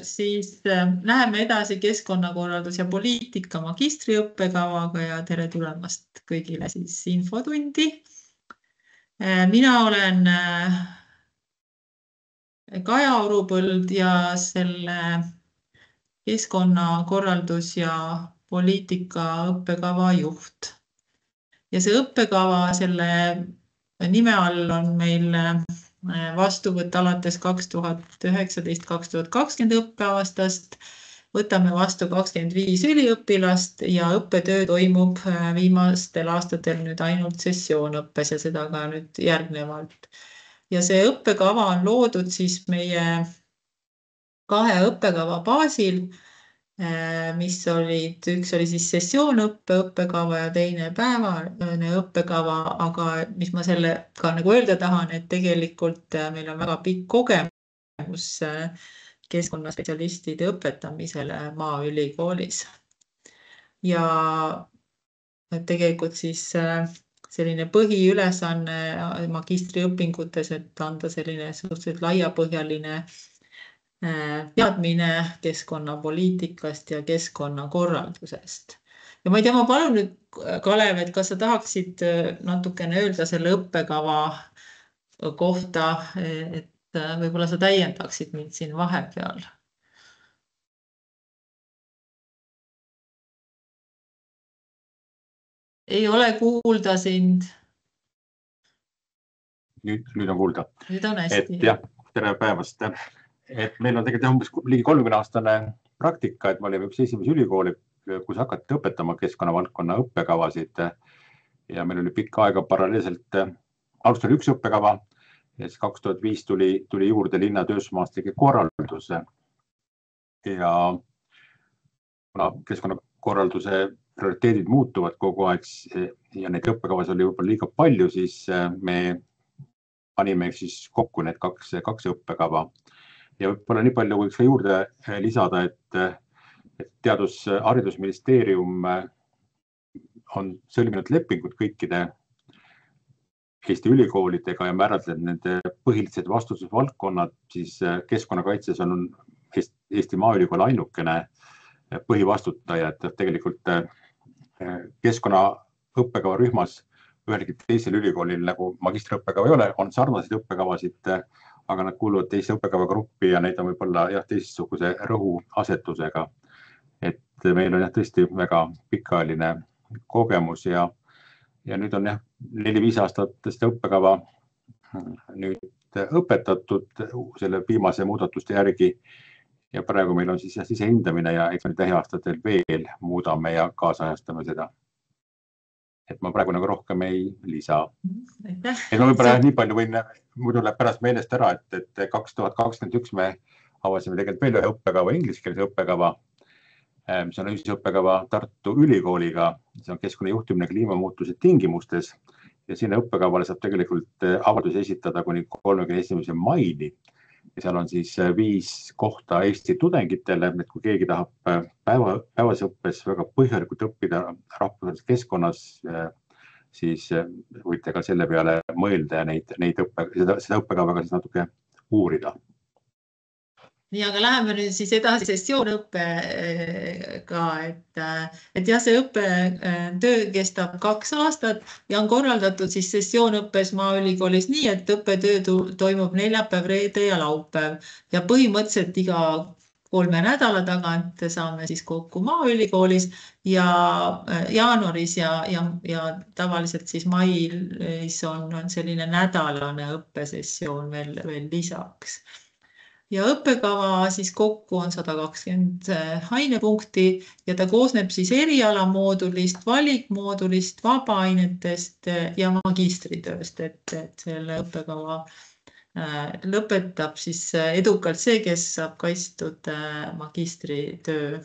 siis läheme edasi keskkonnakorraldus ja poliitika magistriõppekavaga ja tere tulemast kõigile siis infotundi. Mina olen Kaja Orupõld ja selle keskkonnakorraldus ja poliitika õppekava juht. Ja see õppekava, selle nime all on meil vastuvõtt alates 2019-2020 õppeaastast. Võtame vastu 25 üliõpilast ja õppetöö toimub viimastel aastatel nüüd ainult sessioonõppes ja seda ka nüüd järgnevalt. Ja see õppekava on loodud siis meie 2 õppekava baasil, mis olid, üks oli siis sessioonõppe õppekava ja teine päevane õppekava, aga mis ma sellega nagu öelda tahan, et tegelikult meil on väga pikk kogemus keskkonnaspetsialistide õpetamisele Maaülikoolis. Ja tegelikult siis selline põhiülesanne magistriõpingutes, et anda selline suhteliselt laiapõhjaline teadmine keskkonnapoliitikast ja keskkonnakorraldusest. Ja ma ei tea, ma palun nüüd, Kalev, et kas sa tahaksid natukene öelda selle õppekava kohta, et võib-olla sa täiendaksid mind siin vahepeal. Ei ole kuulda sind. Nüüd on kuulda. Nüüd on hästi. Et jah, tere päevast. Et meil on tegelikult umbes ligi 30-aastane praktika, et me olime üks esimesi ülikooli, kus hakati õpetama keskkonnavaldkonna õppekavasid ja meil oli pikka aega paralleelselt, alustel üks õppekava ja siis 2005 tuli juurde linna tööstusmaastike korraldus ja keskkonnakorralduse prioriteedid muutuvad kogu aeg ja neid õppekavas oli võib-olla liiga palju, siis me panime siis kokku need kaks õppekava. Ja võib-olla nii palju võiks ka juurde lisada, et haridusministeerium on sõlminud lepingud kõikide Eesti ülikoolidega ja määratlenud nende põhilised vastutusvaldkonnad, siis keskkonnakaitses on Eesti Maaülikool ainukene põhivastutaja, et tegelikult keskkonnaõppekava rühmas ühelgi teisel ülikoolil nagu magistriõppekava ei ole, on sarnaseid õppekavasid, aga nad kuuluvad teise õppekava gruppi ja neid on võib-olla teistsuguse rõhuasetusega. Et meil on tõesti väga pikaajaline kogemus ja nüüd on 4-5 aastat seda õppekava nüüd õpetatud selle viimase muudatuste järgi ja praegu meil on siis sisehindamine ja eks me lähiaastatel veel muudame ja kaasajastame seda. Et ma praegu nagu rohkem ei lisa. Ja no võib-olla nii palju võin, muidu läheb pärast meelest ära, et 2021 me avasime tegelikult veel ühe õppekava, ingliskeelse õppekava, mis on ühisõppekava Tartu Ülikooliga, see on keskkonnajuhtimine kliimamuutuse tingimustes ja sinna õppekavale saab tegelikult avaldusi esitada kuni 31. maini. Ja seal on siis 5 kohta Eesti tudengitele, et kui keegi tahab päevasõppes väga põhjalikult õppida rahvusvahelises keskkonnas, siis võite ka selle peale mõelda ja seda õppekavaga siis natuke uurida. Nii, aga läheme nüüd siis edasi sessioonõppega, et jah, see õppetöö kestab 2 aastat ja on korraldatud siis sessioonõppes Maaülikoolis nii, et õppetöö toimub neljapäev, reede ja laupäev ja põhimõtteliselt iga 3 nädala tagant saame siis kokku Maaülikoolis ja jaanuaris ja tavaliselt siis mais on selline nädalane õppesessioon veel lisaks. Ja õppekava siis kokku on 120 ainepunkti ja ta koosneb siis erialamoodulist, valikmoodulist, vabaainetest ja magistritööst, et selle õppekava lõpetab siis edukalt see, kes saab kaitstud magistritöö.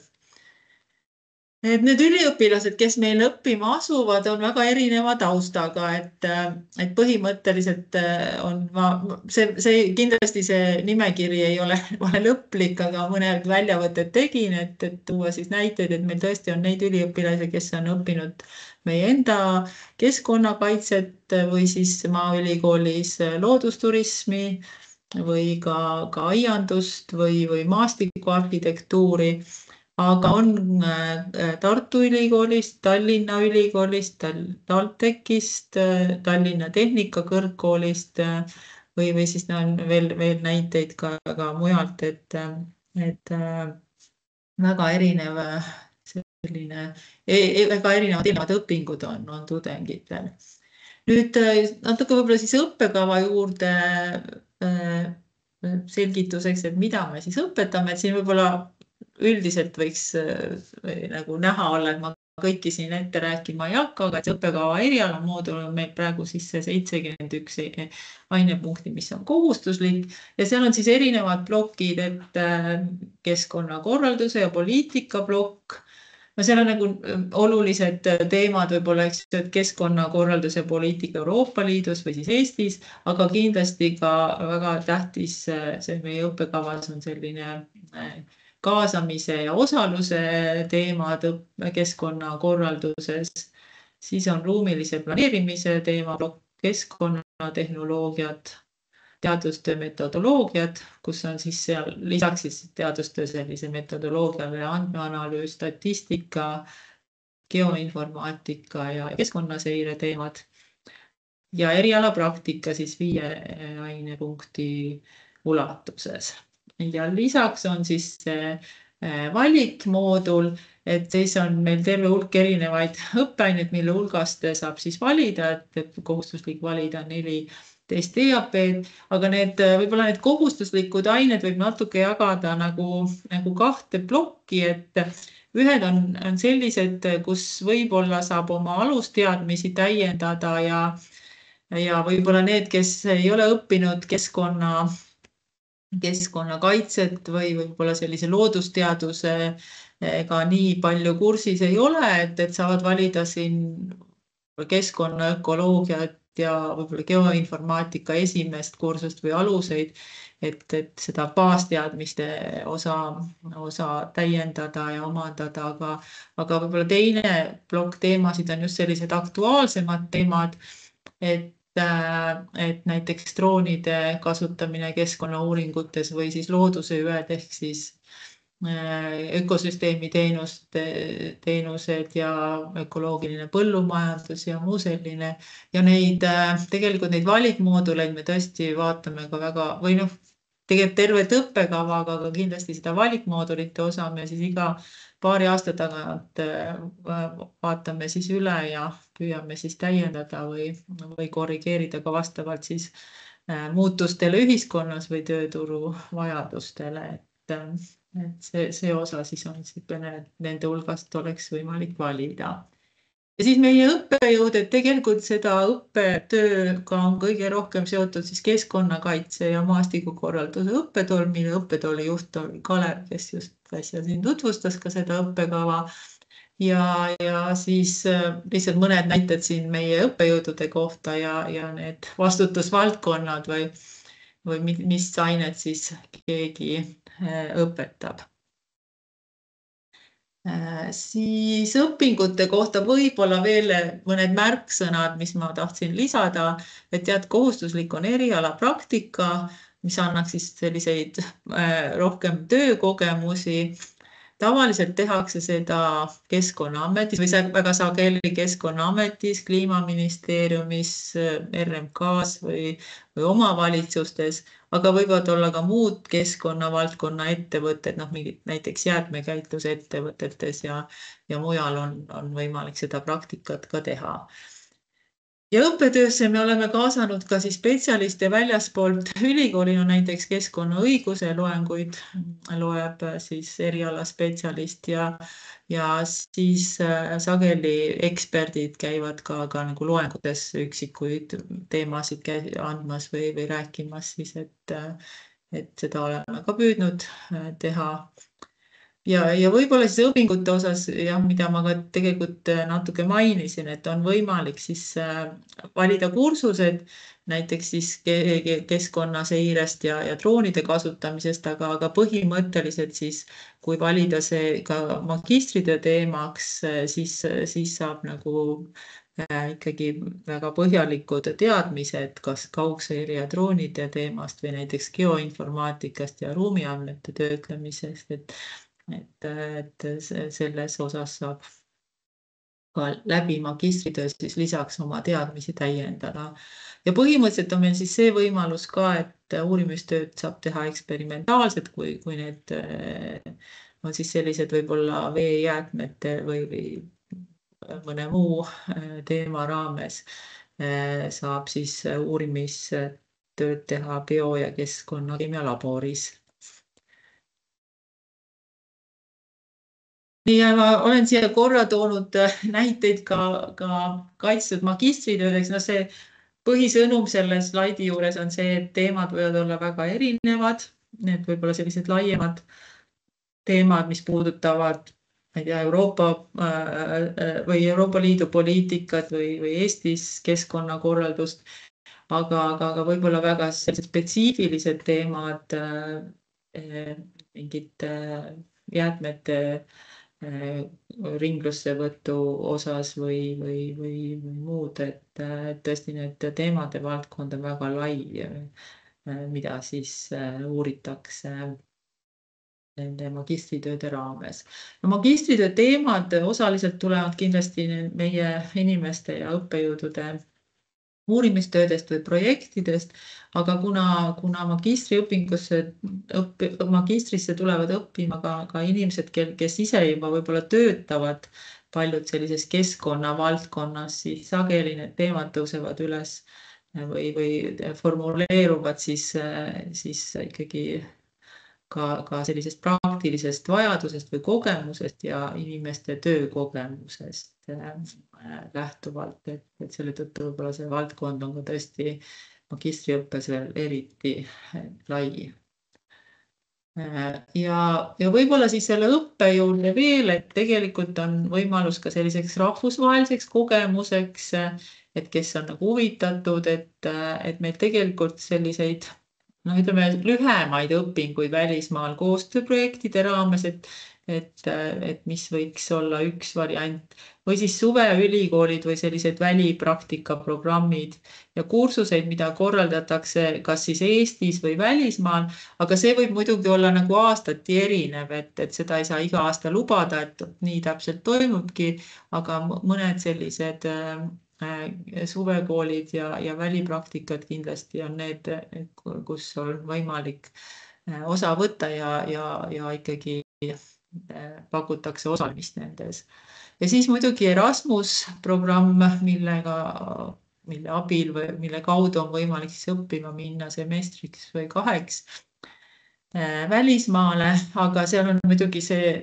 Et need üliõpilased, kes meil õppima asuvad, on väga erineva taustaga, et põhimõtteliselt on kindlasti see nimekiri ei ole lõplik, aga mõned väljavõtted tegin, et tuua siis näiteid, et meil tõesti on neid üliõpilasi, kes on õppinud meie enda keskkonnakaitset või siis Maaülikoolis loodusturismi või ka aiandust või maastikuarhitektuuri, aga on Tartu Ülikoolist, Tallinna Ülikoolist, TalTechist, Tallinna Tehnikakõrgkoolist või siis on veel näiteid ka mujalt, et väga erinev selline, väga erinevad õpingud on tudengitel. Nüüd natuke võib-olla siis õppekava juurde selgituseks, et mida me siis õpetame, et siin võib-olla üldiselt võiks nagu näha olla, et ma kõiki siin ette rääkima ei hakka, aga see õppekava erialamoodul on meil praegu siis see 71 ainepunkti, mis on kohustuslik ja seal on siis erinevad plokid, et keskkonnakorralduse ja poliitika plokk. No seal on nagu olulised teemad võib-olla, eks, et keskkonnakorraldus ja poliitika Euroopa Liidus või siis Eestis, aga kindlasti ka väga tähtis see meie õppekavas on selline kaasamise ja osaluse teemad keskkonnakorralduses, siis on ruumilise planeerimise teema, keskkonnatehnoloogiad, teadustöö metodoloogiad, kus on siis seal lisaks siis teadustöö sellise metodoloogiale andmeanalüüs, statistika, geoinformaatika ja keskkonnaseire teemad. Ja erialapraktika siis 5 ainepunkti ulatuses. Ja lisaks on siis valikmoodul, et siis on meil terve hulk erinevaid õppeaineid, mille hulgast saab siis valida, et kohustuslik valida 14 EAP-d, aga võib-olla need kohustuslikud ained võib natuke jagada nagu 2 plokki, et ühed on sellised, kus võib-olla saab oma alusteadmisi täiendada ja võib-olla need, kes ei ole õppinud keskkonnakaitset või võib-olla sellise loodusteadusega nii palju kursis ei ole, et saavad valida siin keskkonnaökoloogiat ja võib-olla geoinformaatika esimest kursust või aluseid, et seda baasteadmiste osa täiendada ja omandada, aga võib-olla teine plokk teemasid on just sellised aktuaalsemad teemad, et näiteks droonide kasutamine keskkonnauuringutes või siis looduse hüved ehk siis ökosüsteemi teenused ja ökoloogiline põllumajandus ja muu selline. Ja tegelikult neid valikmooduleid me tõesti vaatame ka väga, või tegelikult tervet õppekava, aga kindlasti seda valikmoodulite osa me siis iga paari aasta tagant vaatame siis üle ja püüame siis täiendada või korrigeerida ka vastavalt siis muutustele ühiskonnas või tööturu vajadustele, et see osa siis on nende hulgast oleks võimalik valida. Ja siis meie õppejõud, et tegelikult seda õppetööga on kõige rohkem seotud siis keskkonnakaitse ja maastikukorralduse õppetool, mille õppetooli juht on Kalev, kes just äsja siin tutvustas ka seda õppekava. Ja siis lihtsalt mõned näited siin meie õppejõudude kohta ja need vastutusvaldkonnad või mis ainet siis keegi õpetab. Siis õpingute kohta võib-olla veel mõned märksõnad, mis ma tahtsin lisada, et kohustuslik on erialapraktika, mis annaks siis selliseid rohkem töökogemusi. Tavaliselt tehakse seda Keskkonnaametis või väga sageli Keskkonnaametis, Kliimaministeeriumis, RMK-s või omavalitsustes, aga võivad olla ka muud keskkonnavaldkonna ettevõtted, näiteks jäätmekäitlusettevõtetes ja mujal on võimalik seda praktikat ka teha. Ja õppetöösse me oleme kaasanud ka siis spetsialiste väljaspoolt ülikooli, näiteks keskkonnaõiguse loenguid loeb siis erialaspetsialist ja siis sageli eksperdid käivad ka nagu loengutes üksikuid teemasid andmas või rääkimas siis, et seda oleme ka püüdnud teha. Ja võib-olla siis õpingute osas, mida ma ka tegelikult natuke mainisin, et on võimalik siis valida kursused, näiteks siis keskkonnaseirest ja droonide kasutamisest, aga põhimõtteliselt siis, kui valida see ka magistritöö teemaks, siis saab nagu ikkagi väga põhjalikud teadmised, kas kaugseiре ja droonide teemast või näiteks geoinformaatikast ja ruumiandmete töötlemisest, et selles osas saab ka läbi magistritöö siis lisaks oma teadmisi täiendada. Ja põhimõtteliselt on meil siis see võimalus ka, et uurimistööd saab teha eksperimentaalselt, kui need on siis sellised võib-olla veejäätmete või mõne muu teema raames saab siis uurimistööd teha bio- ja keskkonnakeemia laboris. Nii, ja ma olen siia korra toonud näiteid ka kaitstud magistritöödeks. No see põhisõnum selle slaidi juures on see, et teemad võivad olla väga erinevad. Need võib-olla sellised laiemad teemad, mis puudutavad ma ei tea, Euroopa Liidu poliitikat või Eestis keskkonnakorraldust, aga võib-olla väga spetsiifilised teemad mingite jäätmete ringlussevõtu osas või muud, et tõesti need teemade valdkond on väga lai, mida siis uuritakse nende magistritööde raames. No magistritöö teemad osaliselt tulevad kindlasti meie inimeste ja õppejõudude uurimistöödest või projektidest, aga kuna magistrisse tulevad õppima ka inimesed, kes ise juba võib-olla töötavad paljud sellises keskkonna valdkonnas, siis sageli need teemad tõusevad üles või formuleeruvad siis ikkagi ka sellisest praktilisest vajadusest või kogemusest ja inimeste töökogemusest lähtuvalt, et selle tõttu võib-olla see valdkond on ka tõesti magistriõppes veel eriti lai. Ja võib-olla siis selle õppe juurde veel, et tegelikult on võimalus ka selliseks rahvusvaheliseks kogemuseks, et kes on nagu huvitatud, et meil tegelikult selliseid ütleme, lühemaid õpinguid välismaal koostööprojektide raames, et mis võiks olla üks variant, või siis suveülikoolid või sellised välipraktikaprogrammid ja kursuseid, mida korraldatakse kas siis Eestis või välismaal, aga see võib muidugi olla nagu aastati erinev, et seda ei saa iga aasta lubada, et nii täpselt toimubki, aga mõned sellised suvekoolid ja välipraktikad kindlasti on need, kus on võimalik osa võtta ja ikkagi pakutakse osalemist nendes. Ja siis muidugi Erasmus programm, mille abil või mille kaudu on võimalik siis õppima minna semestriks või 2 välismaale, aga seal on muidugi see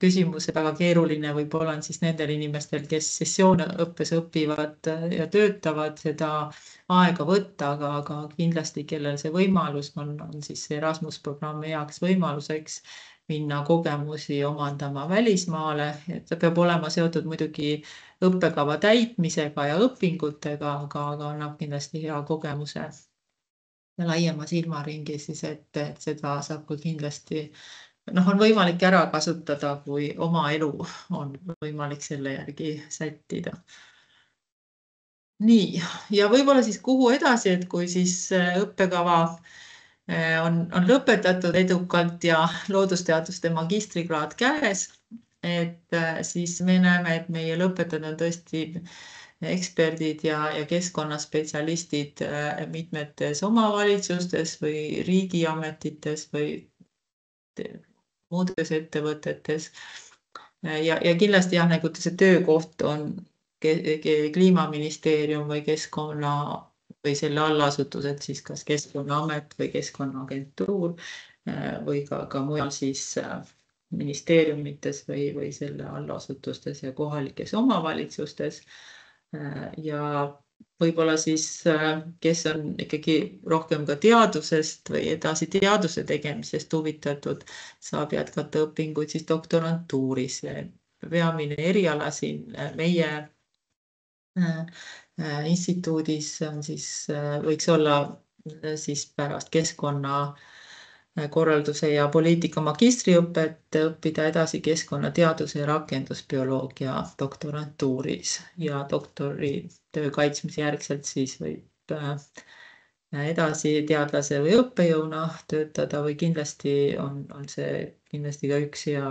küsimus väga keeruline võib-olla on siis nendel inimestel, kes sessioonõppes õpivad ja töötavad, seda aega võtta, aga kindlasti, kellel see võimalus on siis Erasmus programm heaks võimaluseks minna kogemusi omandama välismaale, et ta peab olema seotud muidugi õppekava täitmisega ja õpingutega, aga annab kindlasti hea kogemuse ja laiema silmaringi siis, et seda saab ka kindlasti on võimalik ära kasutada, kui oma elu on võimalik selle järgi sättida. Nii, ja võib-olla siis kuhu edasi, et kui siis õppekava on lõpetatud edukalt ja loodusteaduste magistrikraad käes, et siis me näeme, et meie lõpetajad on tõesti eksperdid ja keskkonnaspetsialistid mitmetes omavalitsustes või riigiametites või muudes ettevõtetes. Ja kindlasti jah, nagu see töökoht on kliimaministeerium või keskkonna või selle allasutused, siis kas Keskkonnaamet või Keskkonnaagentuur või ka mujal siis ministeeriumites või selle allasutustes ja kohalikes omavalitsustes. Ja võib-olla siis, kes on ikkagi rohkem ka teadusest või edasi teaduse tegemisest huvitatud, saab jätkata õpinguid siis doktorantuuris. Peamine eriala siin meie instituudis on siis, võiks olla siis pärast keskkonna korralduse ja poliitika magistriõpet, õppida edasi keskkonnateaduse ja rakendusbioloogia doktorantuuris ja doktoritöö kaitsmise järgselt siis võib edasi teadlase või õppejõuna töötada või kindlasti on see kindlasti ka üks hea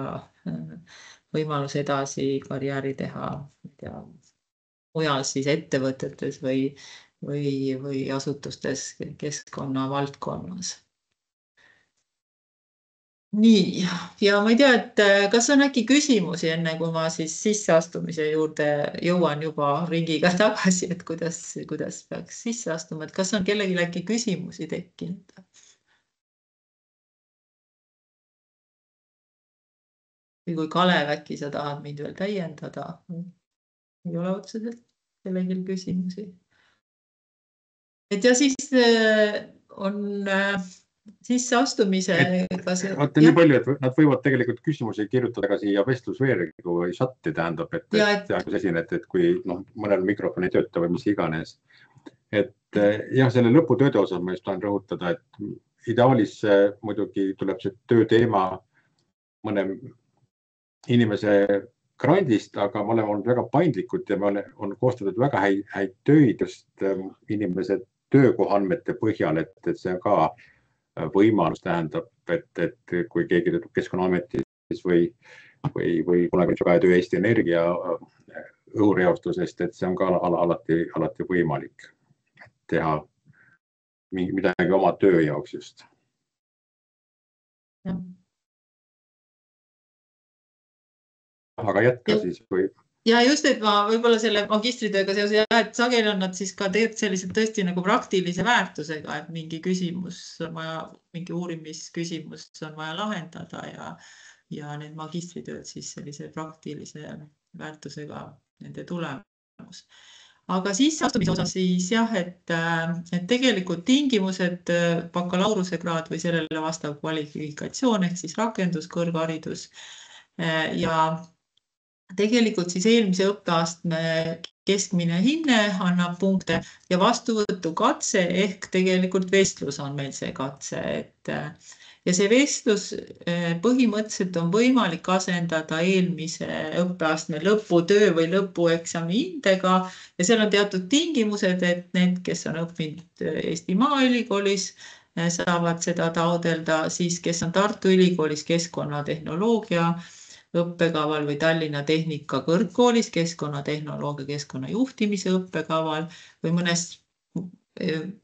võimalus edasi karjääri teha mujal siis ettevõtetes või asutustes keskkonna valdkonnas. Nii, ja ma ei tea, et kas on äkki küsimusi enne, kui ma siis sisseastumise juurde jõuan juba ringiga tagasi, et kuidas peaks sisse astuma, et kas on kellelgi äkki küsimusi tekkinud? Või kui Kalev, äkki sa tahad mind veel täiendada? Ei ole otseselt kellelgi küsimusi. Et ja siis on sisseastumisega see... Vaata nii palju, et nad võivad tegelikult küsimusi kirjutada ka siia vestlusveergu või chatti tähendab, et kui mõnel mikrofon ei tööta või mis iganes. Et jah, selle lõputööde osas ma just tahan rõhutada, et ideaalis muidugi tuleb see tööteema mõne inimese grandist, aga me oleme olnud väga paindlikud ja on koostatud väga häid töid just inimese töökohaandmete põhjal, et see on ka võimalus tähendab, et kui keegi töötab Keskkonnaametis või kunagi väga töö Eesti Energia õhureostusest, et see on ka alati võimalik teha midagi oma töö jaoks just. Aga jätka siis või... Ja just, et ma võib-olla selle magistritööga seoses, et sageli on nad siis ka sellised tõesti nagu praktilise väärtusega, et mingi küsimus on vaja, mingi uurimisküsimus on vaja lahendada ja need magistritööd siis sellise praktilise väärtusega nende tulemus. Aga sisseastumise osas siis jah, et tegelikult tingimused, bakalaureusekraad või sellele vastav kvalifikatsioon ehk siis rakenduskõrgharidus ja tegelikult siis eelmise õppeastme keskmine hinne annab punkte ja vastuvõtukatse ehk tegelikult vestlus on meil see katse. Ja see vestlus põhimõtteliselt on võimalik asendada eelmise õppeastme lõputöö või lõpueksami hindega ja seal on teatud tingimused, et need, kes on õppinud Eesti Maaülikoolis, saavad seda taodelda, siis kes on Tartu Ülikoolis keskkonnatehnoloogia õppekaval või Tallinna Tehnika kõrgkoolis keskkonnatehnoloogia keskkonnajuhtimise õppekaval või mõnes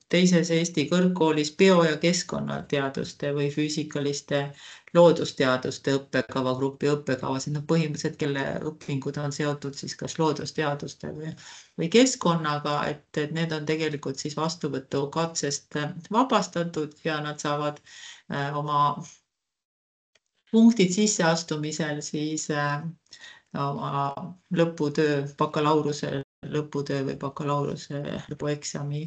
teises Eesti kõrgkoolis bio- ja keskkonnateaduste või füüsikaliste loodusteaduste õppekava grupi õppekavasid, põhimõtteliselt, kelle õpingud on seotud siis kas loodusteaduste või keskkonnaga, et need on tegelikult siis vastuvõtukatsest vabastatud ja nad saavad oma punktid sisseastumisel siis oma lõputöö, bakalaureuse lõputöö või bakalaureuse lõpueksami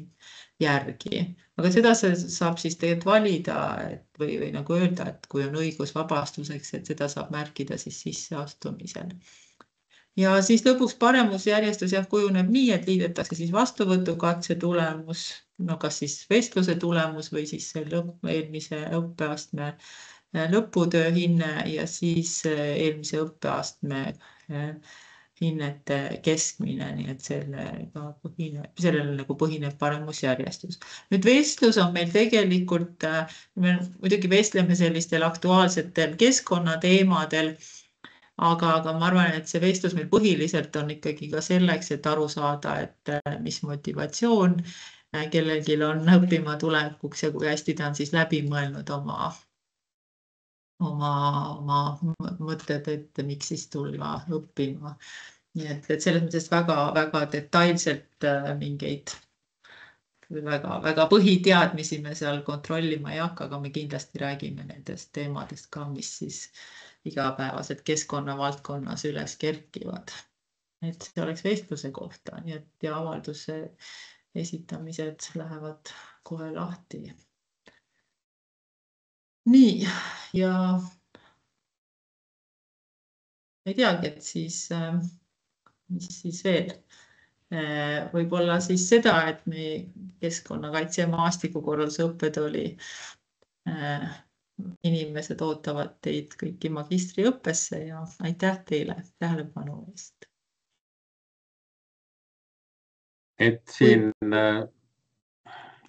järgi. Aga seda saab siis tegelikult valida või nagu öelda, et kui on õigus vabastuseks, et seda saab märkida siis sisseastumisel. Ja siis lõpuks paremusjärjestus kujuneb nii, et liidetakse siis vastuvõtukatse tulemus, kas siis vestluse tulemus või siis eelmise õppeastme lõputöö hinne ja siis eelmise õppeastme hinnete keskmine, nii et sellele nagu põhineb paremusjärjestus. Nüüd vestlus on meil tegelikult, me muidugi vestleme sellistel aktuaalsetel keskkonnateemadel, aga ma arvan, et see vestlus meil põhiliselt on ikkagi ka selleks, et aru saada, et mis motivatsioon kellelgi on õppima tulekuks ja kui hästi ta on siis läbi mõelnud oma mõtted, et miks siis tulla õppima. Nii et selles mõttes väga detailselt mingeid väga põhiteadmisi me seal kontrollima ei hakka, aga me kindlasti räägime nendest teemadest ka, mis siis igapäevaselt keskkonnavaldkonnas üles kerkivad. Et see oleks vestluse kohta, nii et ja avalduse esitamised lähevad kohe lahti. Nii, ja ei teagi, et siis, mis siis veel. Võib-olla siis seda, et me keskkonnakaitse ja maastikukorralduse õppetooli inimesed ootavad teid kõiki magistriõppesse ja aitäh teile tähelepanu eest. Et siin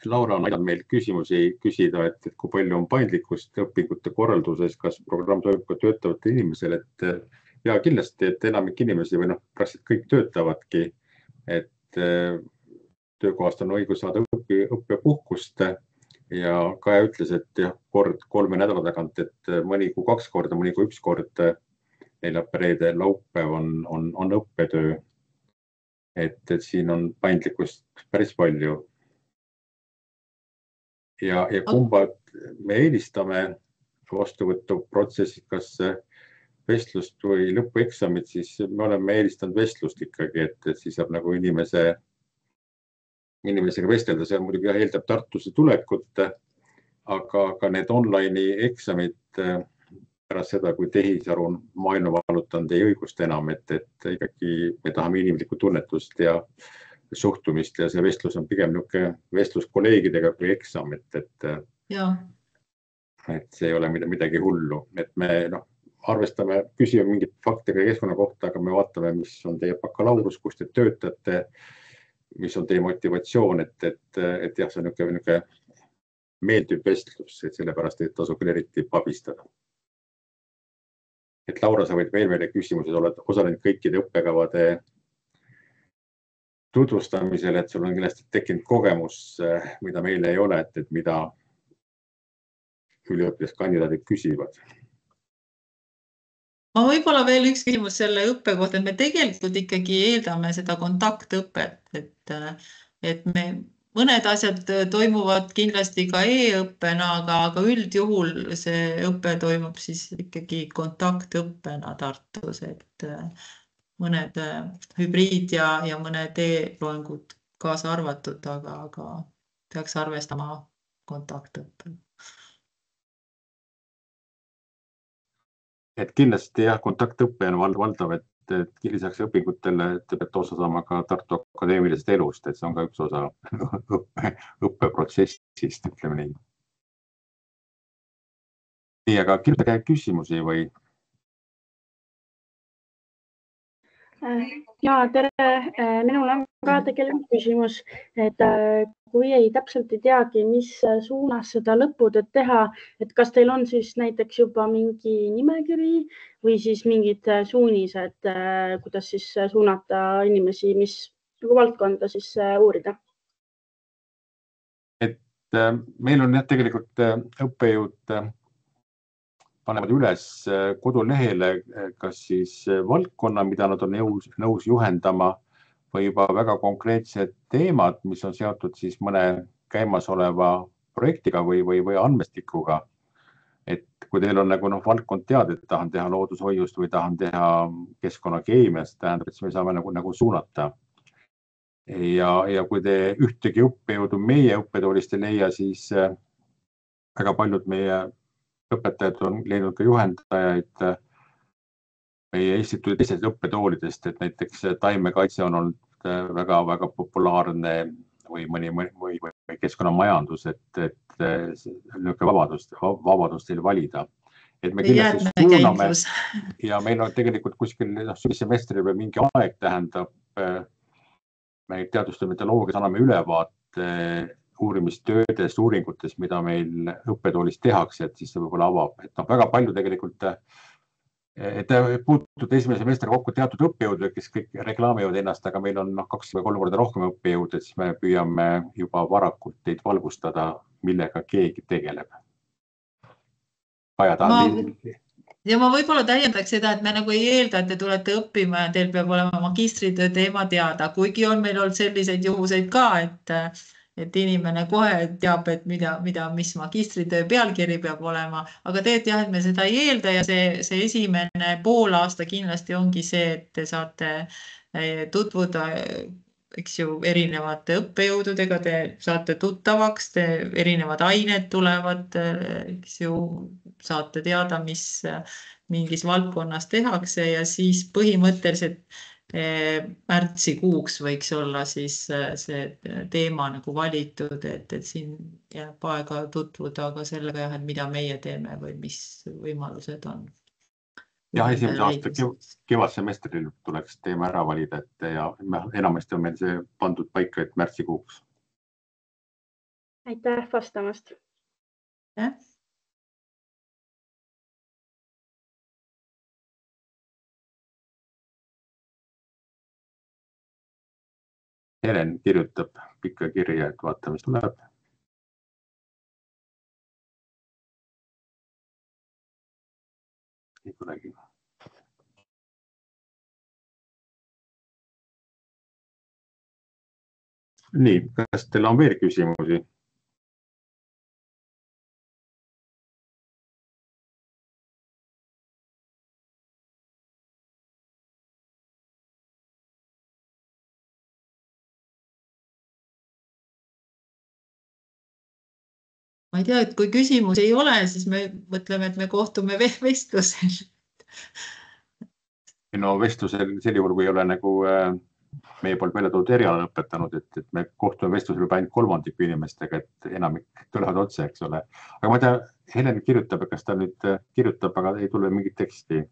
Laura on aidanud meil küsimusi küsida, et kui palju on paindlikkust õpingute korralduses, kas programm toimub ka töötavate inimesel, et ja kindlasti, et enamik inimesi või praktiliselt kõik töötavadki, et töökohast on õigus saada õppepuhkust ja Kaja ütles, et jah, kord 3 nädala tagant, et mõni kuu 2 korda, mõni kuu 1 kord neljapäev, reede, laupäev on õppetöö. Et siin on paindlikkust päris palju. Ja kumba me eelistame vastuvõtuprotsessis, kas vestlust või lõpueksamit, siis me oleme eelistanud vestlust ikkagi, et siis saab nagu inimesega vestelda. See muidugi eeldab Tartusse tulekut, aga need online'i eksamid pärast seda, kui tehisaru on maailma vallutanud, ei õigust enam, et ikkagi me tahame inimlikku tunnetust ja suhtumist ja see vestlus on pigem niisugune vestlus kolleegidega kui eksam, et see ei ole midagi hullu, et me arvestame, küsime mingit faktidega keskkonna kohta, aga me vaatame, mis on teie bakalaureus, kus te töötate, mis on teie motivatsioon, et jah, see on niisugune meeldiv vestlus, et sellepärast ei tasu küll eriti pabistada. Et Laura, sa võid veel meile küsimusi, oled osalenud kõikide õppekavade tutvustamisel, et sul on kindlasti tekkinud kogemus, mida meil ei ole, et mida üliõpilaskandidaadid küsivad. Ma võib-olla veel üks küsimus selle õppe kohta, et me tegelikult ikkagi eeldame seda kontaktõpet, et me mõned asjad toimuvad kindlasti ka e-õppena, aga üldjuhul see õpe toimub siis ikkagi kontaktõppena Tartus, et mõned hübriid ja mõned e-loengud kaasa arvatud, aga peaks arvestama kontaktõppel. Et kindlasti jah, kontaktõppe on valdav, et lisaks õpingutele te peate osa saama ka Tartu akadeemilisest elust, et see on ka üks osa õppeprotsessist, ütleme nii. Nii, aga kirjutage küsimusi või? Ja tere, minul on ka tegelikult küsimus, et kui ei täpselt ei teagi, mis suunas seda lõputööd teha, et kas teil on siis näiteks juba mingi nimekiri või siis mingid suunised, kuidas siis suunata inimesi, mis valdkonda siis uurida? Et meil on jah, tegelikult õppejõud panevad üles kodulehele kas siis valdkonna, mida nad on nõus juhendama või juba väga konkreetsed teemad, mis on seotud siis mõne käimasoleva projektiga või andmestikuga. Et kui teil on nagu valdkond teada, et tahan teha loodushoiust või tahan teha keskkonnakeemiast, tähendab, et me saame nagu suunata. Ja kui te ühtegi õppejõudu meie õppetoolist ei leia, siis väga paljud meie õpetajad on leidnud ka juhendajaid meie instituudi teistest õppetoolidest, et näiteks taimekaitse on olnud väga populaarne või keskkonnamajandus, et vabadust teil valida. Et me kindlasti suuname ja meil on tegelikult kuskil sügissemestri või mingi aeg tähendab, me teadustöö metodoloogias anname ülevaate uurimistöödest, uuringutest, mida meil õppetoolis tehakse, et siis see võib-olla avab. Et väga palju tegelikult, et puutud esimese semestri kokku teatud õppejõud, kes kõik reklaamivad ennast, aga meil on 2 või 3 korda rohkem õppejõud, et siis me püüame juba varakult teid valgustada, millega keegi tegeleb. Ja ma võib-olla täiendaks seda, et me nagu ei eelda, et te tulete õppima ja teil peab olema magistritöö teema teada, kuigi on meil olnud selliseid juhuseid ka, et inimene kohe teab, et mis magistritöö pealkiri peab olema, aga tegelikult jah, et me seda ei eelda ja see esimene poolaasta kindlasti ongi see, et te saate tutvuda, eks ju, erinevate õppejõududega, te saate tuttavaks, erinevad ained tulevad, eks ju, saate teada, mis mingis valdkonnas tehakse ja siis põhimõtteliselt märtsikuuks võiks olla siis see teema nagu valitud, et siin jääb aega tutvuda ka sellega, et mida meie teeme või mis võimalused on. Jah, esimese aasta kevadsemestril tuleks teema ära valida, ja enamasti on meil see pandud paika, et märtsikuuks. Aitäh vastamast. Helen kirjutab pikka kirja, et vaata, mis tuleb. Ei tulegi. Nii, kas teil on veel küsimusi? Ma ei tea, et kui küsimusi ei ole, siis me mõtleme, et me kohtume vestlusel. No vestlusel sel juhul, kui ei ole nagu meie poolt välja toodud eriala lõpetanud, et me kohtume vestlusel juba ainult kolmandiku inimestega, et enamik tulevad otse, eks ole. Aga ma ei tea, Helen kirjutab, kas ta nüüd kirjutab, aga ei tule mingit teksti.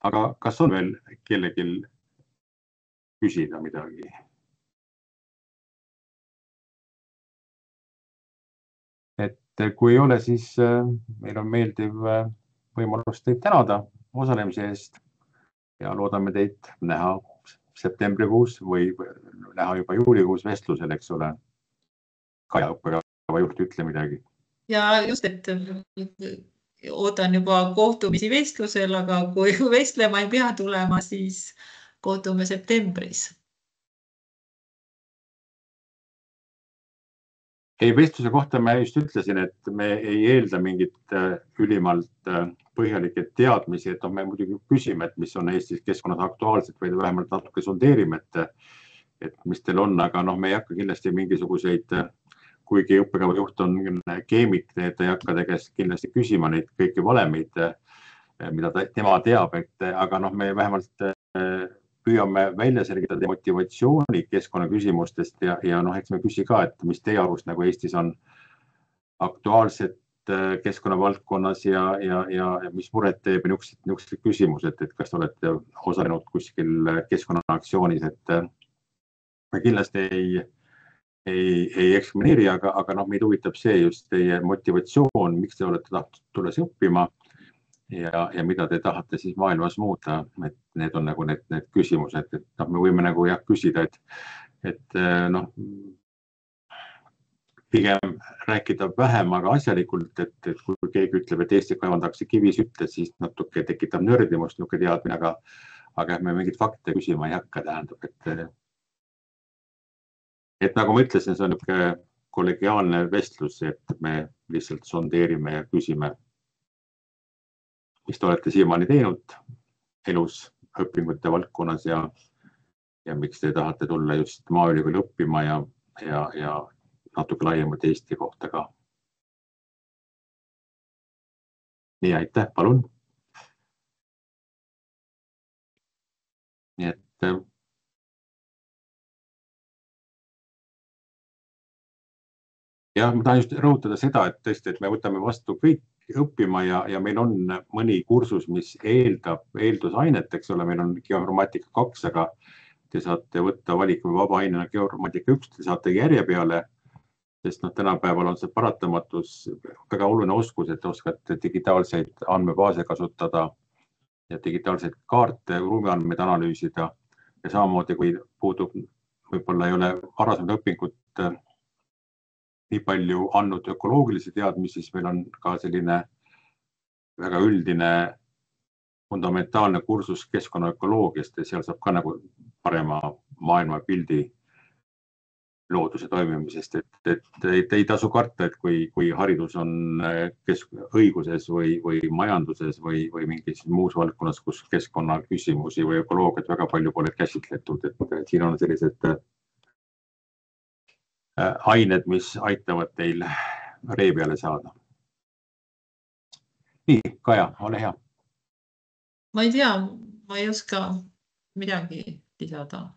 Aga kas on veel kellelgi küsida midagi? Et kui ei ole, siis meil on meeldiv võimalus teid tänada osalemise eest ja loodame teid näha septembrikuus või näha juba juulikuus vestlusel, eks ole. Kaja õppekava juht, ütle midagi. Ja just, et ootan juba kohtumisi vestlusel, aga kui vestlema ei pea tulema, siis kohtume septembris. Ei, vestluse kohta ma just ütlesin, et me ei eelda mingit ülimalt põhjalikke teadmisi, et me muidugi küsime, et mis on Eestis keskkonnas aktuaalselt või vähemalt natuke sondeerime, et mis teil on, aga me ei hakka kindlasti mingisuguseid, kuigi õppekava juht on keemik, et ei hakka kindlasti küsima neid kõiki valemeid, mida tema teab, aga me vähemalt püüame välja selgitada motivatsiooni keskkonnaküsimustest ja eks me küsi ka, et mis teie arust nagu Eestis on aktuaalsed keskkonnavaldkonnas ja mis muret teeb niisugused küsimused, et kas te olete osalenud kuskil keskkonnaaktsioonis, et me kindlasti ei eksamineeri, aga meid huvitab see just teie motivatsioon, miks te olete tahtnud tulla õppima ja mida te tahate siis maailmas muuta, et need on nagu need küsimused, et me võime nagu küsida, et pigem rääkida vähem, aga asjalikult, et kui keegi ütleb, et Eesti kaevandatakse kivisütt, siis natuke tekitab nördimust niisugune teadmine, aga me mingit fakte küsima ei hakka, tähendab, et nagu ma ütlesin, see on niisugune kollegiaalne vestlus, et me lihtsalt sondeerime ja küsime, mis te olete siiamaani teinud elus õpingute valdkonnas ja miks te tahate tulla just Maaülikooli õppima ja natuke laiemalt Eesti kohta ka. Nii, aitäh, palun. Nii et jah, ma tahan just rõhutada seda, et tõesti, et me võtame vastu kõik õppima ja meil on mõni kursus, mis eeldusainet, eks ole, meil on geogramaatika 2, aga te saate võtta valiku vaba ainena geogramaatika 1, te saate järje peale, sest tänapäeval on see paratamatus väga oluline oskus, et oskate digitaalseid andmebaase kasutada ja digitaalseid kaarte, ruumiandmeid analüüsida ja samamoodi, kui puudub, võib-olla ei ole varasemad õpingut nii palju andnud ökoloogilisi teadmisi, siis meil on ka selline väga üldine fundamentaalne kursus keskkonnaökoloogiast ja seal saab ka nagu parema maailmapildi looduse toimimisest, et ei tasu karta, et kui haridus on õiguses või majanduses või mingis muus valdkonnas, kus keskkonnaküsimusi või ökoloogiat väga palju pole käsitletud, et siin on sellised ained, mis aitavad teil ree peale saada. Nii, Kaja, ole hea. Ma ei tea, ma ei oska midagi lisada.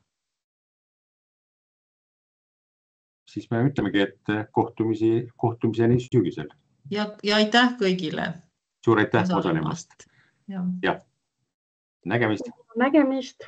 Siis me ütlemegi, et kohtumiseni sügisel. Ja aitäh kõigile. Suur aitäh osalemast. Ja nägemist. Nägemist.